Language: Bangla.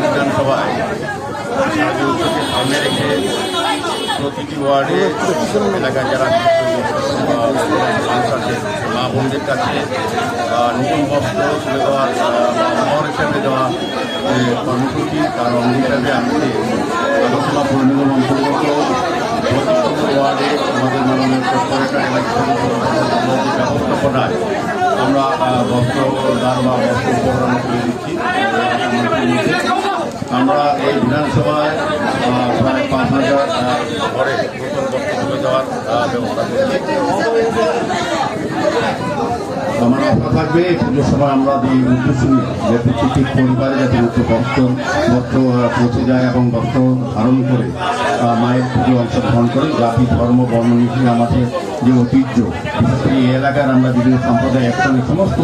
বিধানসভায় সামনে রেখে প্রতিটি ওয়ার্ডে এলাকায় যারা মানুষ আছে মা বোনদের কাছে নতুন বস্ত্র তুলে দেওয়ার উপহার হিসাবে দেওয়া যে কর্মসূচি তার অঙ্গ হিসাবে আজকে আলোচনা পরিনিগম অন্তর্গত ওয়ার্ডে আমাদের মাননীয় কর্পোরেটর ব্যবস্থাপনায় আমরা বস্ত্র দান বা বস্ত্র উপকরণ করে দিচ্ছি। আমরা এই বিধানসভায় প্রায় 5,000 ঘরে নতুন বস্ত্র তুলে দেওয়ার ব্যবস্থা করছি। আমার আশা থাকবে পুজোর সময় আমরা যে উদ্দেশ্য নিই যে প্রত্যেক পরিবারে যাতে বস্ত্র পৌঁছে যায় এবং বস্ত্র ধারণ করে মায়ের পুজো অংশগ্রহণ করে জাতি ধর্ম বর্ণ নির্বিশেষে আমাদের যে ঐতিহ্য বিশেষ করে এই এলাকার আমরা বিভিন্ন সম্প্রদায় একসঙ্গে সমস্ত